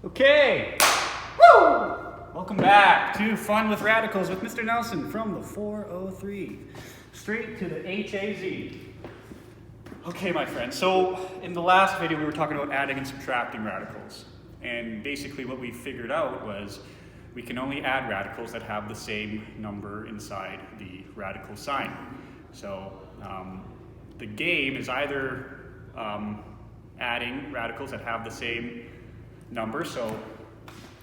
Okay, woo! Welcome back to Fun with Radicals with Mr. Nelson from the 403. Straight to the HAZ. Okay, my friends, so in the last video we were talking about adding and subtracting radicals. And basically what we figured out was we can only add radicals that have the same number inside the radical sign. So the game is either adding radicals that have the same number, so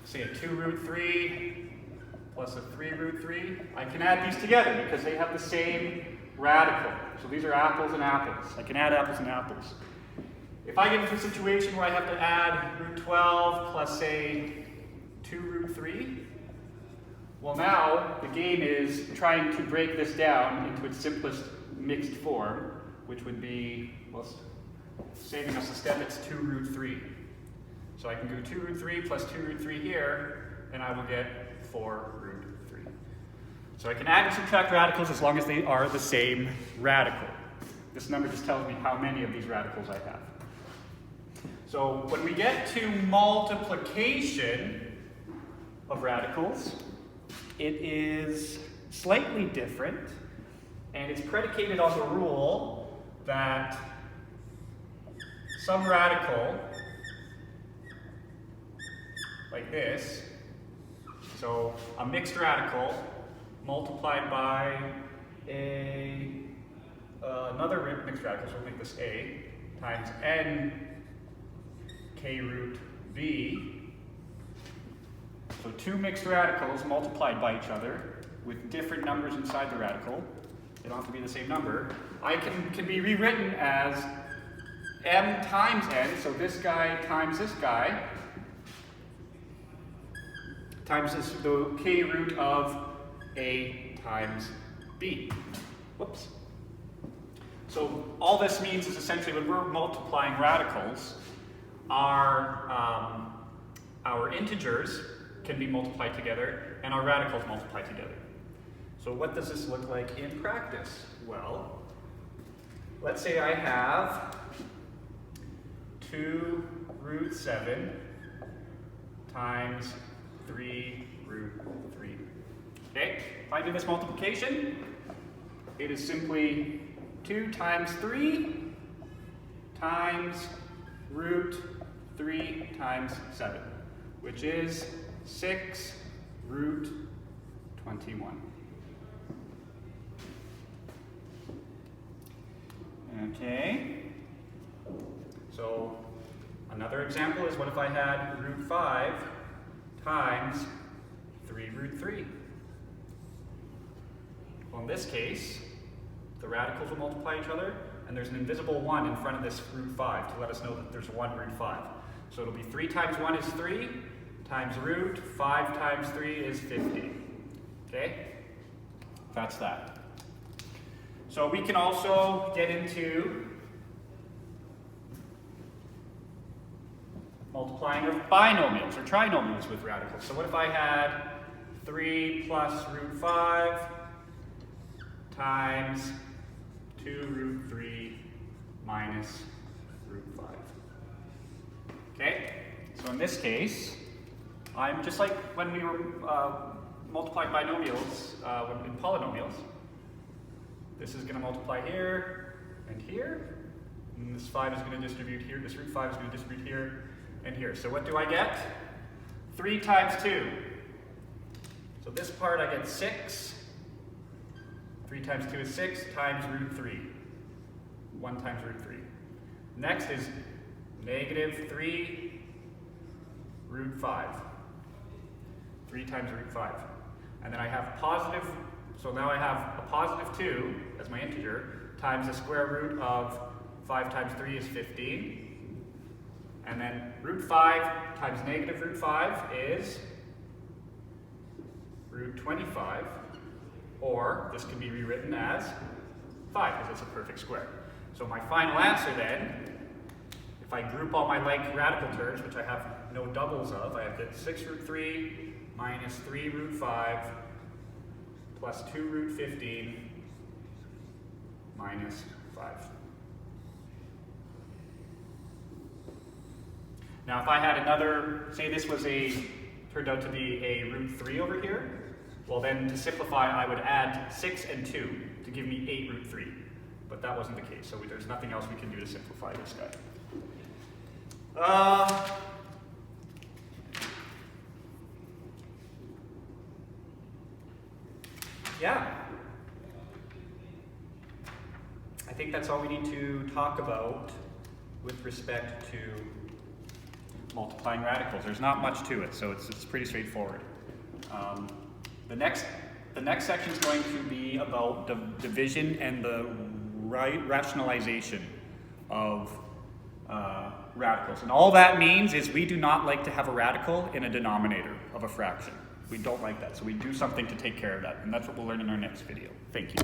say a 2 root 3 plus a 3 root 3. I can add these together because they have the same radical. So these are apples and apples. I can add apples and apples. If I get into a situation where I have to add root 12 plus say 2 root 3, well now the game is trying to break this down into its simplest mixed form, which would be, well, saving us a step, it's 2 root 3. So I can do 2 root 3 plus 2 root 3 here, and I will get 4 root 3. So I can add and subtract radicals as long as they are the same radical. This number just tells me how many of these radicals I have. So when we get to multiplication of radicals, it is slightly different, and it's predicated on the rule that some radical, like this, so a mixed radical multiplied by another mixed radical, so we'll make this a, times n k root v. So two mixed radicals multiplied by each other with different numbers inside the radical. They don't have to be the same number. Can be rewritten as m times n, so this guy times this guy, times the k root of a times b. Whoops. So all this means is essentially when we're multiplying radicals, our integers can be multiplied together and our radicals multiplied together. So what does this look like in practice? Well, let's say I have 2 root 7 times 3 root 3. Okay, if I do this multiplication, it is simply 2 times 3 times root 3 times 7, which is 6 root 21. Okay, so another example is what if I had root 5 times 3 root 3. Well, in this case, the radicals will multiply each other, and there's an invisible 1 in front of this root 5 to let us know that there's 1 root 5. So it'll be 3 times 1 is 3, times root 5 times 3 is 50. Okay? That's that. So we can also get into multiplying of binomials or trinomials with radicals. So what if I had 3 plus root 5 times 2 root 3 minus root 5. Okay? So in this case, I'm just like when we were multiplying binomials in polynomials. This is going to multiply here and here. And this 5 is going to distribute here. This root 5 is going to distribute here and here. So what do I get? 3 times 2. So this part I get 6. 3 times 2 is 6 times root 3. 1 times root 3. Next is negative 3 root 5. 3 times root 5. And then I have positive, so now I have a positive 2 as my integer times the square root of 5 times 3 is 15. And then root 5 times negative root 5 is root 25. Or this can be rewritten as 5 because it's a perfect square. So my final answer then, if I group all my like radical terms, which I have no doubles of, I have that 6 root 3 minus 3 root 5 plus 2 root 15 minus 5. Now if I had another, say this was turned out to be a root 3 over here, well then to simplify I would add 6 and 2 to give me 8 root 3. But that wasn't the case, so there's nothing else we can do to simplify this guy. Yeah. I think that's all we need to talk about with respect to multiplying radicals. There's not much to it, so it's pretty straightforward. The next section is going to be about division and the rationalization of radicals. And all that means is we do not like to have a radical in a denominator of a fraction. We don't like that, so we do something to take care of that, and that's what we'll learn in our next video. Thank you.